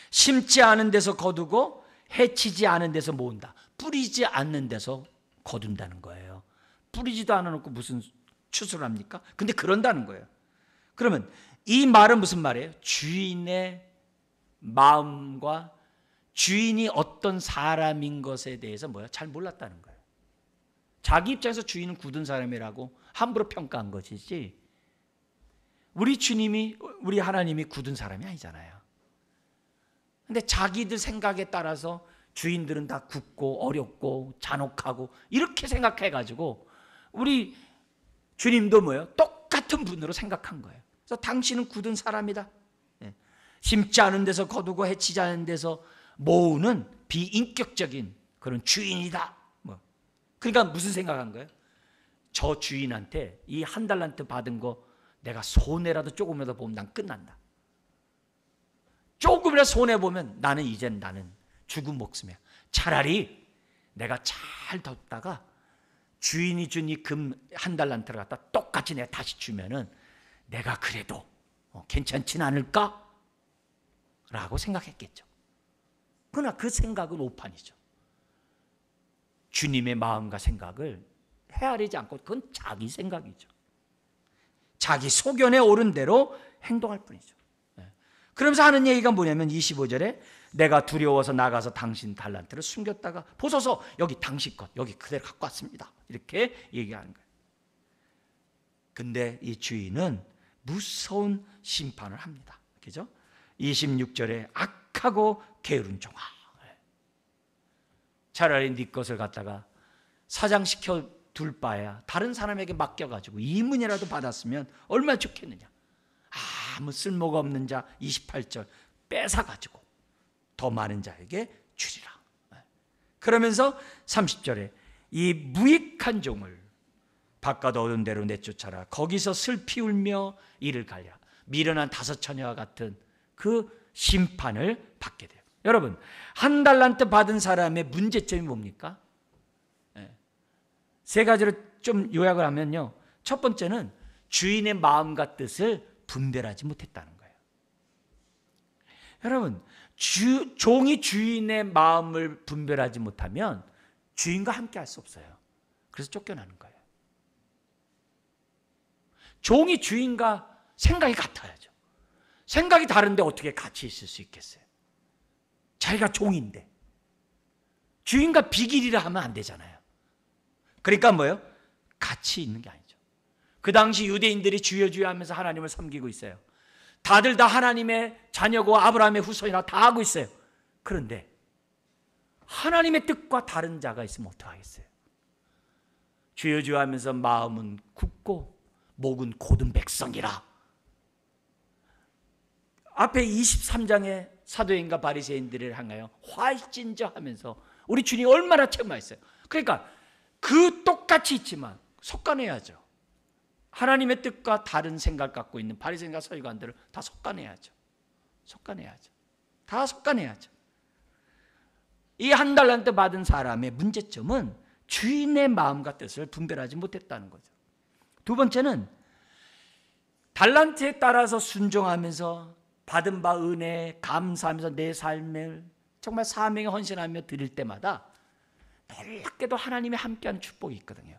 심지 않은 데서 거두고 해치지 않은 데서 모은다. 뿌리지 않는 데서 거둔다는 거예요. 뿌리지도 않아놓고 무슨 추수를 합니까? 근데 그런다는 거예요. 그러면 이 말은 무슨 말이에요? 주인의 마음과 주인이 어떤 사람인 것에 대해서 잘 몰랐다는 거예요. 자기 입장에서 주인은 굳은 사람이라고 함부로 평가한 것이지, 우리 하나님이 굳은 사람이 아니잖아요. 근데 자기들 생각에 따라서 주인들은 다 굳고 어렵고 잔혹하고 이렇게 생각해가지고 우리 주님도 똑같은 분으로 생각한 거예요. 그래서 당신은 굳은 사람이다. 심지 않은 데서 거두고 해치지 않은 데서 모으는 비인격적인 그런 주인이다. 그러니까 무슨 생각한 거예요? 저 주인한테 이 한 달란트 받은 거 내가 손해라도 조금이라도 보면 난 끝난다. 조금이라도 손해보면 나는 죽은 목숨이야. 차라리 내가 잘 뒀다가 주인이 준 이 금 한 달란트를 갖다 똑같이 내가 다시 주면은 내가 그래도 괜찮진 않을까? 라고 생각했겠죠. 그러나 그 생각은 오판이죠. 주님의 마음과 생각을 헤아리지 않고 그건 자기 생각이죠. 자기 소견에 오른 대로 행동할 뿐이죠. 그러면서 하는 얘기가 뭐냐면 25절에 내가 두려워서 나가서 당신 달란트를 숨겼다가 보소서 여기 당신 것 여기 그대로 갖고 왔습니다. 이렇게 얘기하는 거예요. 근데 이 주인은 무서운 심판을 합니다. 그죠? 26절에 악하고 게으른 종아, 차라리 네 것을 갖다가 사장시켜 둘 바야 다른 사람에게 맡겨가지고 이문이라도 받았으면 얼마나 좋겠느냐. 아무 쓸모가 없는 자 28절 뺏어가지고 더 많은 자에게 주리라. 그러면서 30절에 이 무익한 종을 바깥 어두운 데로 내쫓아라. 거기서 슬피 울며 이를 갈려 미련한 다섯 처녀와 같은 그 심판을 받게 돼요. 여러분, 한 달란트 받은 사람의 문제점이 뭡니까? 세 가지로 좀 요약을 하면요, 첫 번째는 주인의 마음과 뜻을 분별하지 못했다는 거예요. 여러분, 종이 주인의 마음을 분별하지 못하면 주인과 함께 할 수 없어요. 그래서 쫓겨나는 거예요. 종이 주인과 생각이 같아야죠. 생각이 다른데 어떻게 같이 있을 수 있겠어요? 자기가 종인데 주인과 비길이라 하면 안 되잖아요. 그러니까 뭐예요? 같이 있는 게 아니죠. 그 당시 유대인들이 주여 주여 하면서 하나님을 섬기고 있어요. 다들 다 하나님의 자녀고 아브라함의 후손이라 다 하고 있어요. 그런데 하나님의 뜻과 다른 자가 있으면 어떡하겠어요? 주여 주여 하면서 마음은 굳고 목은 곧은 백성이라. 앞에 23장의 사도행과 바리새인들을 향하여 화이진저 하면서 우리 주님이 얼마나 책망했어요. 그러니까 그 똑같이 있지만 솎아내야죠. 하나님의 뜻과 다른 생각 갖고 있는 바리새인과 서기관들을 다 솎아내야죠. 다 솎아내야죠. 이 한 달란트 받은 사람의 문제점은 주인의 마음과 뜻을 분별하지 못했다는 거죠. 두 번째는 달란트에 따라서 순종하면서 받은 바 은혜에 감사하면서 내 삶을 정말 사명에 헌신하며 드릴 때마다 놀랍게도 하나님이 함께하는 축복이 있거든요.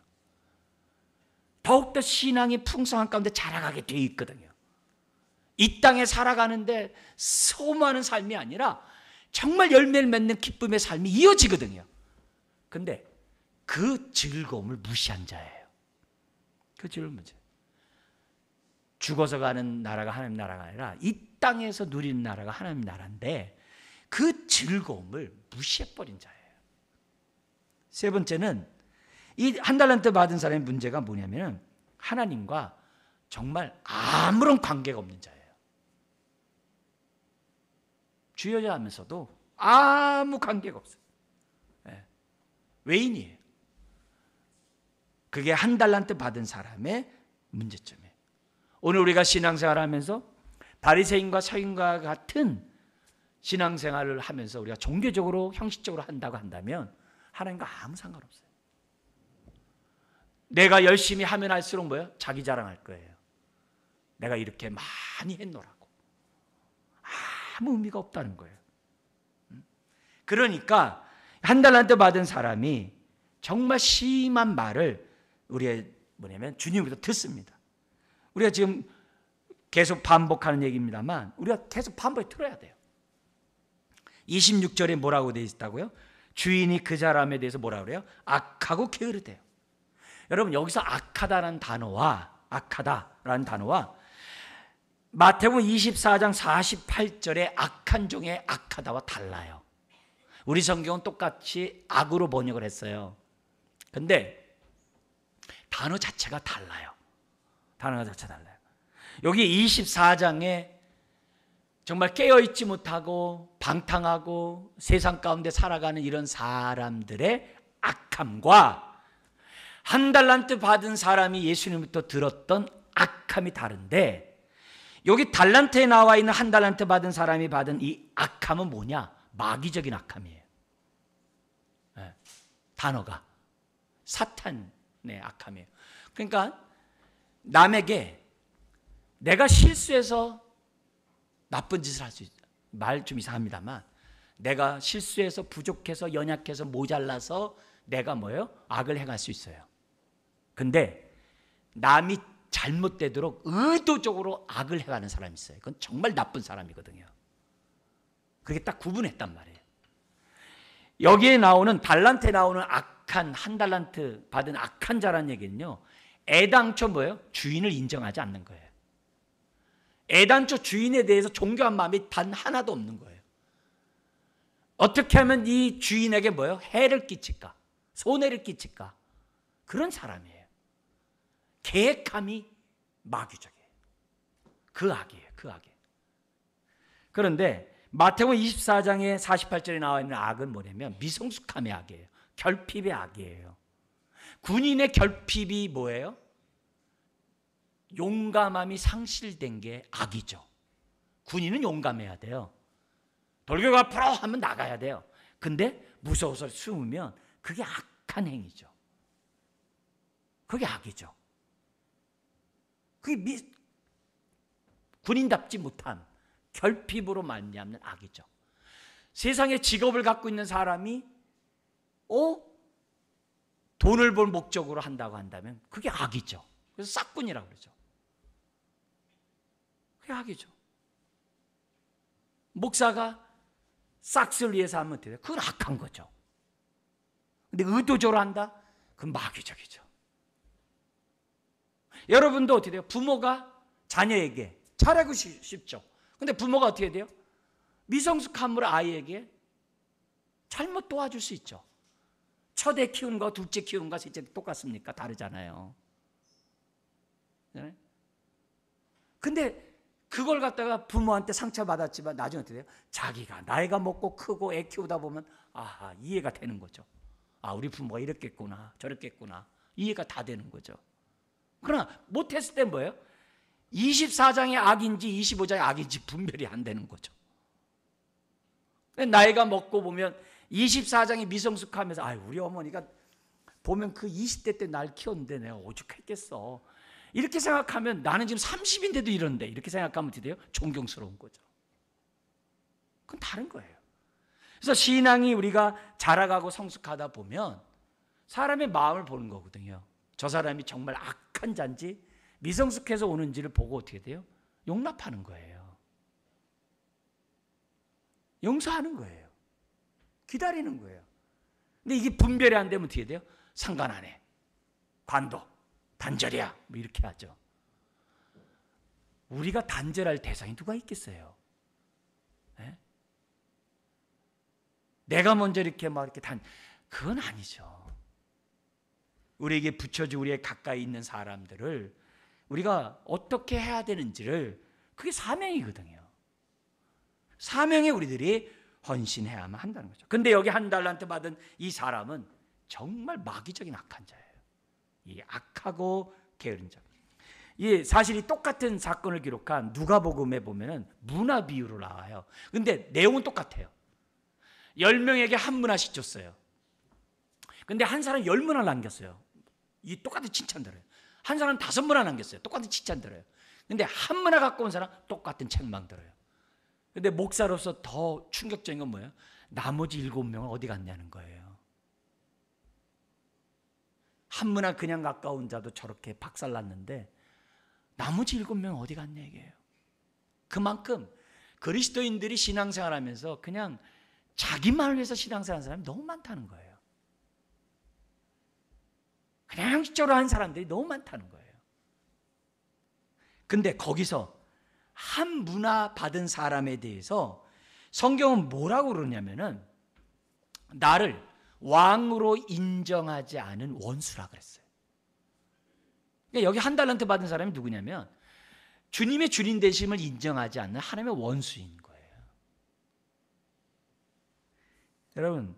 더욱더 신앙이 풍성한 가운데 자라가게 돼 있거든요. 이 땅에 살아가는데 소모하는 삶이 아니라 정말 열매를 맺는 기쁨의 삶이 이어지거든요. 근데 그 즐거움을 무시한 자예요. 그 즐거움을 무시해요. 죽어서 가는 나라가 하나님 나라가 아니라 이 땅에서 누리는 나라가 하나님 나라인데 그 즐거움을 무시해버린 자예요. 세 번째는 이 한 달란트 받은 사람의 문제가 뭐냐면 하나님과 정말 아무런 관계가 없는 자예요. 주여자 하면서도 아무 관계가 없어요. 외인이에요. 그게 한 달란트 받은 사람의 문제점이에요. 오늘 우리가 신앙생활을 하면서 바리새인과 서기관과 같은 신앙생활을 하면서 우리가 종교적으로 형식적으로 한다고 한다면 하나님과 아무 상관없어요. 내가 열심히 하면 할수록 뭐예요? 자기 자랑할 거예요. 내가 이렇게 많이 했노라고. 아무 의미가 없다는 거예요. 그러니까 한 달란트 받은 사람이 정말 심한 말을 우리가 뭐냐면 주님으로부터 듣습니다. 우리가 지금 계속 반복하는 얘기입니다만 우리가 계속 반복해 들어야 돼요. 26절에 뭐라고 되어 있다고요? 주인이 그 사람에 대해서 뭐라고 그래요? 악하고 게으르대요. 여러분, 여기서 악하다라는 단어와 마태복음 24장 48절의 악한 종의 악하다와 달라요. 우리 성경은 똑같이 악으로 번역을 했어요. 근데 단어 자체가 달라요. 단어 자체가 달라요. 여기 24장에 정말 깨어있지 못하고 방탕하고 세상 가운데 살아가는 이런 사람들의 악함과 한 달란트 받은 사람이 예수님부터 들었던 악함이 다른데, 여기 달란트에 나와 있는 한 달란트 받은 사람이 받은 이 악함은 뭐냐? 마귀적인 악함이에요. 네. 단어가 사탄의 악함이에요. 그러니까 남에게 내가 실수해서 나쁜 짓을 할 수 있어요. 말 좀 이상합니다만, 내가 실수해서 부족해서 연약해서 모자라서 내가 뭐예요? 악을 행할 수 있어요. 근데 남이 잘못되도록 의도적으로 악을 행하는 사람이 있어요. 그건 정말 나쁜 사람이거든요. 그게 딱 구분했단 말이에요. 여기에 나오는 달란트에 나오는 악한, 한 달란트 받은 악한 자라는 얘기는요, 애당초 뭐예요? 주인을 인정하지 않는 거예요. 애당초 주인에 대해서 존경한 마음이 단 하나도 없는 거예요. 어떻게 하면 이 주인에게 뭐예요? 해를 끼칠까? 손해를 끼칠까? 그런 사람이에요. 계획함이 마귀적이에요. 그 악이에요. 그 악이에요. 그런데 마태복음 24장의 48절에 나와 있는 악은 뭐냐면 미성숙함의 악이에요. 결핍의 악이에요. 군인의 결핍이 뭐예요? 용감함이 상실된 게 악이죠. 군인은 용감해야 돼요. 돌격 앞으로 하면 나가야 돼요. 근데 무서워서 숨으면 그게 악한 행위죠. 그게 악이죠. 그게 군인답지 못한 결핍으로 말미암는 악이죠. 세상에 직업을 갖고 있는 사람이 돈을 벌 목적으로 한다고 한다면 그게 악이죠. 그래서 싹군이라고 그러죠. 그게 악이죠. 목사가 싹스를 위해서 하면 어때요? 그건 악한 거죠. 근데 의도적으로 한다? 그건 마귀적이죠. 여러분도 어떻게 돼요? 부모가 자녀에게 잘하고 싶죠. 근데 부모가 어떻게 돼요? 미성숙함으로 아이에게 잘못 도와줄 수 있죠. 첫 애 키우는 거, 둘째 키우는 거, 셋째 똑같습니까? 다르잖아요. 네? 근데 그걸 갖다가 부모한테 상처받았지만 나중에 어떻게 돼요? 자기가 나이가 먹고 크고 애 키우다 보면 아하, 이해가 되는 거죠. 아, 우리 부모가 이랬겠구나 저랬겠구나, 이해가 다 되는 거죠. 그러나 못했을 때 뭐예요? 24장의 악인지 25장의 악인지 분별이 안 되는 거죠. 나이가 먹고 보면 24장이 미성숙하면서 우리 어머니가 보면 그 20대 때 날 키웠는데 내가 오죽했겠어, 이렇게 생각하면 나는 지금 30인데도 이런데, 이렇게 생각하면 어떻게 돼요? 존경스러운 거죠. 그건 다른 거예요. 그래서 신앙이 우리가 자라가고 성숙하다 보면 사람의 마음을 보는 거거든요. 저 사람이 정말 악한 자인지 미성숙해서 오는지를 보고 어떻게 돼요? 용납하는 거예요. 용서하는 거예요. 기다리는 거예요. 근데 이게 분별이 안 되면 어떻게 돼요? 상관 안 해, 관도, 단절이야, 뭐 이렇게 하죠. 우리가 단절할 대상이 누가 있겠어요? 네? 내가 먼저 이렇게 그건 아니죠. 우리에게 붙여주 우리의 가까이 있는 사람들을 우리가 어떻게 해야 되는지를, 그게 사명이거든요. 사명에 우리들이 헌신해야만 한다는 거죠. 근데 여기 한 달란트 받은 이 사람은 정말 마귀적인 악한 자예요. 이 악하고 게으른 자. 이 사실이 똑같은 사건을 기록한 누가복음에 보면은 문화 비유로 나와요. 근데 내용은 똑같아요. 10명에게 한 문화씩 줬어요. 근데 한 사람 10문화 남겼어요. 이 똑같은 칭찬 들어요. 한 사람 5문화 남겼어요. 똑같은 칭찬 들어요. 근데 한 문화 갖고 온 사람 똑같은 책망 들어요. 근데 목사로서 더 충격적인 건 뭐예요? 나머지 7명은 어디 갔냐는 거예요. 한 문화 그냥 가까운 자도 저렇게 박살났는데 나머지 7명은 어디 갔냐 이게요. 그만큼 그리스도인들이 신앙생활하면서 그냥 자기만을 위해서 신앙생활하는 사람이 너무 많다는 거예요. 그냥 형식적으로 하는 사람들이 너무 많다는 거예요. 근데 거기서 한 문화 받은 사람에 대해서 성경은 뭐라고 그러냐면은 나를 왕으로 인정하지 않은 원수라 그랬어요. 그러니까 여기 한 달란트 받은 사람이 누구냐면 주님의 주님 되심을 인정하지 않는 하나님의 원수인 거예요. 여러분,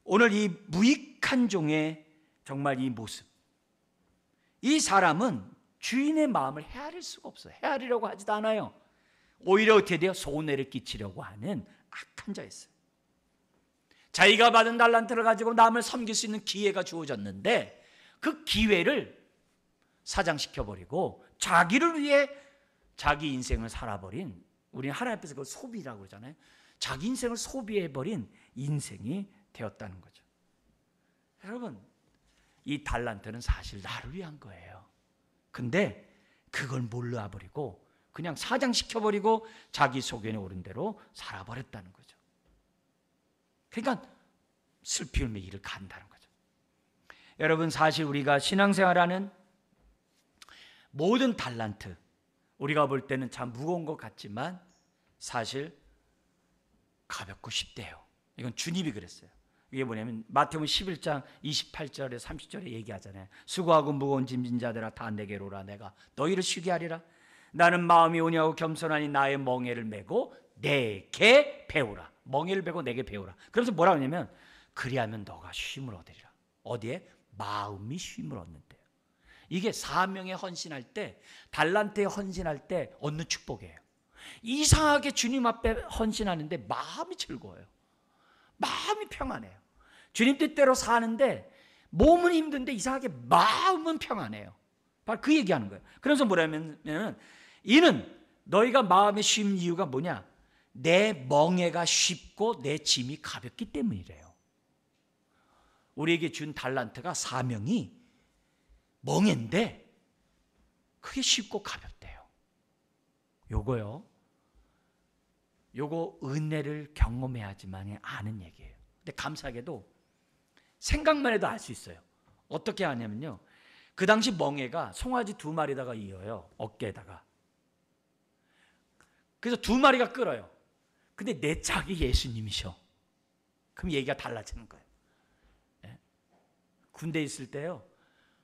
오늘 이 무익한 종의 정말 이 모습, 이 사람은 주인의 마음을 헤아릴 수가 없어요. 헤아리려고 하지도 않아요. 오히려 어떻게 돼요? 손해를 끼치려고 하는 악한 자였어요. 자기가 받은 달란트를 가지고 남을 섬길 수 있는 기회가 주어졌는데 그 기회를 사장시켜버리고 자기를 위해 자기 인생을 살아버린, 우리는 하나님 앞에서 그걸 소비라고 그러잖아요. 자기 인생을 소비해버린 인생이 되었다는 거죠. 여러분, 이 달란트는 사실 나를 위한 거예요. 근데 그걸 몰라버리고 그냥 사장시켜버리고 자기 소견에 오른 대로 살아버렸다는 거죠. 그러니까 슬피 울며 이를 간다는 거죠. 여러분, 사실 우리가 신앙생활하는 모든 달란트, 우리가 볼 때는 참 무거운 것 같지만 사실 가볍고 쉽대요. 이건 주님이 그랬어요. 이게 뭐냐면 마태복음 11장 28절에 30절에 얘기하잖아요. 수고하고 무거운 짐진 자들아 다 내게로 오라. 내가 너희를 쉬게 하리라. 나는 마음이 온유하고 겸손하니 나의 멍에를 메고 내게 배우라. 멍에를 메고 내게 배우라. 그래서 뭐라고 하냐면 그리하면 너가 쉼을 얻으리라. 어디에? 마음이 쉼을 얻는데요. 이게 사명에 헌신할 때, 달란트에 헌신할 때 얻는 축복이에요. 이상하게 주님 앞에 헌신하는데 마음이 즐거워요. 마음이 평안해요. 주님 뜻대로 사는데 몸은 힘든데 이상하게 마음은 평안해요. 바로 그 얘기하는 거예요. 그래서 뭐냐면 이는 너희가 마음에 쉼 이유가 뭐냐? 내 멍에가 쉽고 내 짐이 가볍기 때문이래요. 우리에게 준 달란트가 사명이 멍인데 그게 쉽고 가볍대요. 요거 은혜를 경험해야지만 아는 얘기예요. 근데 감사하게도 생각만 해도 알 수 있어요. 어떻게 하냐면요, 그 당시 멍에가 송아지 2마리다가 이어요. 어깨에다가. 그래서 2마리가 끌어요. 근데 내 짝이 예수님이셔. 그럼 얘기가 달라지는 거예요. 네? 군대에 있을 때요,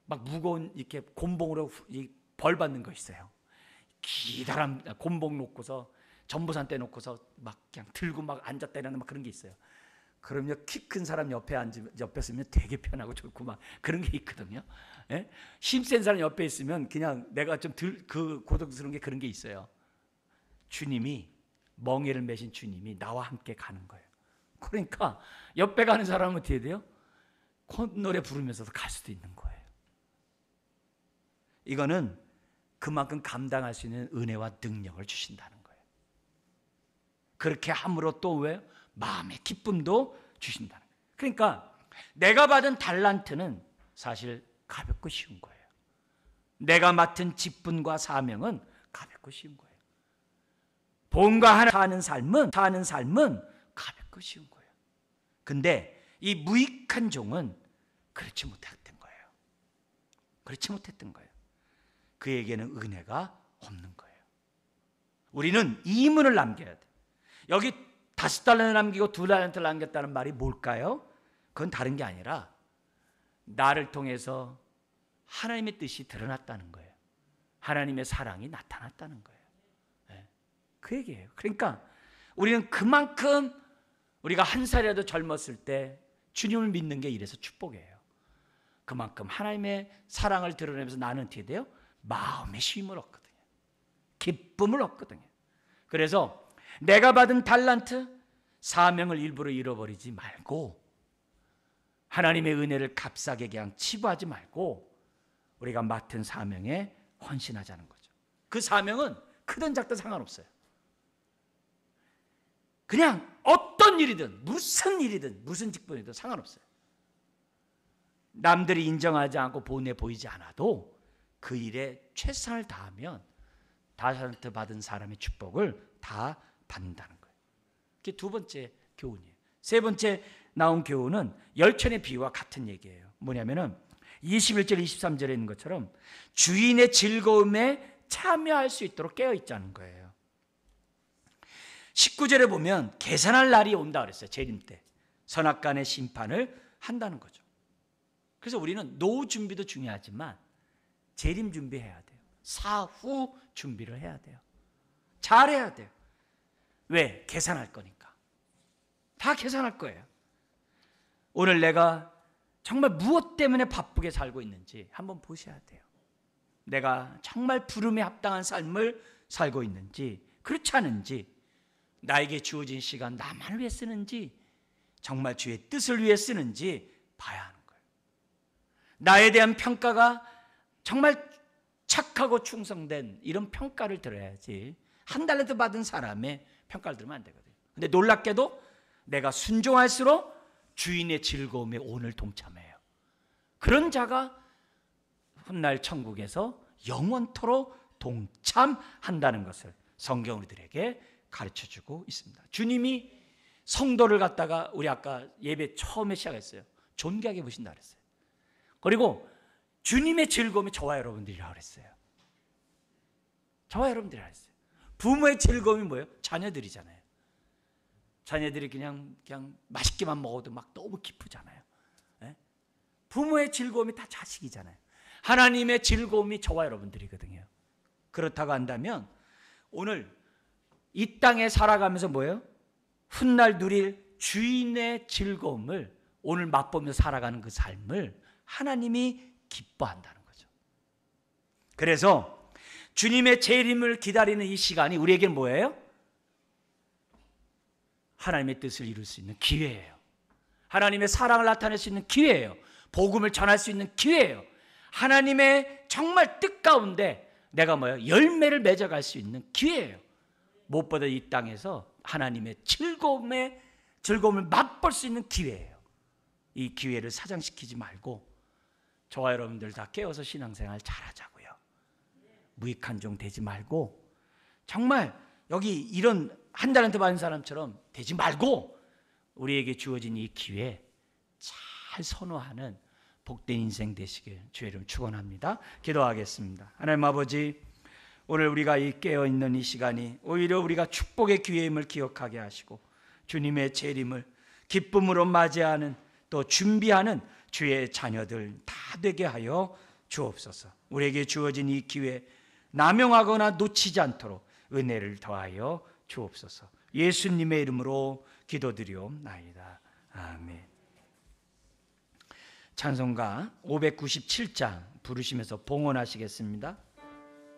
막 무거운 이렇게 곤봉으로 벌 받는 거 있어요. 기다란 곤봉 놓고서 전보산 떼 놓고서 막 그냥 들고 막 앉았다 일어나 막 그런 게 있어요. 그럼요, 키 큰 사람 옆에 있으면 되게 편하고 좋고 막 그런 게 있거든요. 예? 힘센 사람 옆에 있으면 그냥 내가 좀 고독스러운 게 그런 게 있어요. 주님이, 멍에를 메신 주님이 나와 함께 가는 거예요. 그러니까 옆에 가는 사람은 어떻게 돼요? 콧노래 부르면서도 갈 수도 있는 거예요. 이거는 그만큼 감당할 수 있는 은혜와 능력을 주신다는 거예요. 그렇게 함으로 또 왜? 마음의 기쁨도 주신다는 거예요. 그러니까 내가 받은 달란트는 사실 가볍고 쉬운 거예요. 내가 맡은 직분과 사명은 가볍고 쉬운 거예요. 본과 하나 사는 삶은 가볍고 쉬운 거예요. 근데 이 무익한 종은 그렇지 못했던 거예요. 그렇지 못했던 거예요. 그에게는 은혜가 없는 거예요. 우리는 이문을 남겨야 돼. 여기 5달란트를 남기고 2달란트를 남겼다는 말이 뭘까요? 그건 다른 게 아니라 나를 통해서 하나님의 뜻이 드러났다는 거예요. 하나님의 사랑이 나타났다는 거예요. 네. 그 얘기예요. 그러니까 우리는 그만큼 우리가 한 살이라도 젊었을 때 주님을 믿는 게 이래서 축복이에요. 그만큼 하나님의 사랑을 드러내면서 나는 어떻게 돼요? 마음의 쉼을 얻거든요. 기쁨을 얻거든요. 그래서 내가 받은 달란트, 사명을 일부러 잃어버리지 말고 하나님의 은혜를 값싸게 그냥 치부하지 말고 우리가 맡은 사명에 헌신하자는 거죠. 그 사명은 크든 작든 상관없어요. 그냥 어떤 일이든 무슨 일이든 무슨 직분이든 상관없어요. 남들이 인정하지 않고 본에 보이지 않아도 그 일에 최선을 다하면 달란트 받은 사람의 축복을 다 받는다는 거예요. 그게 두 번째 교훈이에요. 세 번째 나온 교훈은 열천의 비유와 같은 얘기예요. 뭐냐면은 21절 23절에 있는 것처럼 주인의 즐거움에 참여할 수 있도록 깨어 있자는 거예요. 19절에 보면 계산할 날이 온다 그랬어요. 재림 때 선악간의 심판을 한다는 거죠. 그래서 우리는 노후 준비도 중요하지만 재림 준비해야 돼요. 사후 준비를 해야 돼요. 잘해야 돼요. 왜? 계산할 거니까. 다 계산할 거예요. 오늘 내가 정말 무엇 때문에 바쁘게 살고 있는지 한번 보셔야 돼요. 내가 정말 부름에 합당한 삶을 살고 있는지, 그렇지 않은지, 나에게 주어진 시간 나만을 위해 쓰는지, 정말 주의 뜻을 위해 쓰는지 봐야 하는 거예요. 나에 대한 평가가 정말 착하고 충성된 이런 평가를 들어야지, 한 달러도 받은 사람의 평가를 들으면 안 되거든요. 근데 놀랍게도 내가 순종할수록 주인의 즐거움에 오늘 동참해요. 그런 자가 훗날 천국에서 영원토록 동참한다는 것을 성경 우리들에게 가르쳐주고 있습니다. 주님이 성도를 갖다가 우리 아까 예배 처음에 시작했어요. 존귀하게 보신다 그랬어요. 그리고 주님의 즐거움이 저와 여러분들이라고 그랬어요. 저와 여러분들이라고 그랬어요. 부모의 즐거움이 뭐예요? 자녀들이잖아요. 자녀들이 그냥 맛있게만 먹어도 막 너무 기쁘잖아요. 네? 부모의 즐거움이 다 자식이잖아요. 하나님의 즐거움이 저와 여러분들이거든요. 그렇다고 한다면 오늘 이 땅에 살아가면서 뭐예요? 훗날 누릴 주인의 즐거움을 오늘 맛보면서 살아가는 그 삶을 하나님이 기뻐한다는 거죠. 그래서 주님의 재림을 기다리는 이 시간이 우리에게는 뭐예요? 하나님의 뜻을 이룰 수 있는 기회예요. 하나님의 사랑을 나타낼 수 있는 기회예요. 복음을 전할 수 있는 기회예요. 하나님의 정말 뜻 가운데 내가 뭐예요? 열매를 맺어갈 수 있는 기회예요. 무엇보다 이 땅에서 하나님의 즐거움을 맛볼 수 있는 기회예요. 이 기회를 사장시키지 말고 저와 여러분들 다 깨어서 신앙생활 잘하자고요. 무익한 종 되지 말고 정말 여기 이런 한 달한테 받은 사람처럼 되지 말고 우리에게 주어진 이 기회 잘 선호하는 복된 인생 되시길 주의 이름 축원합니다. 기도하겠습니다. 하나님 아버지, 오늘 우리가 이 깨어있는 이 시간이 오히려 우리가 축복의 기회임을 기억하게 하시고 주님의 재림을 기쁨으로 맞이하는 또 준비하는 주의 자녀들 다 되게 하여 주옵소서. 우리에게 주어진 이 기회 남용하거나 놓치지 않도록 은혜를 더하여 주옵소서. 예수님의 이름으로 기도드리옵나이다. 아멘. 찬송가 597장 부르시면서 봉헌하시겠습니다.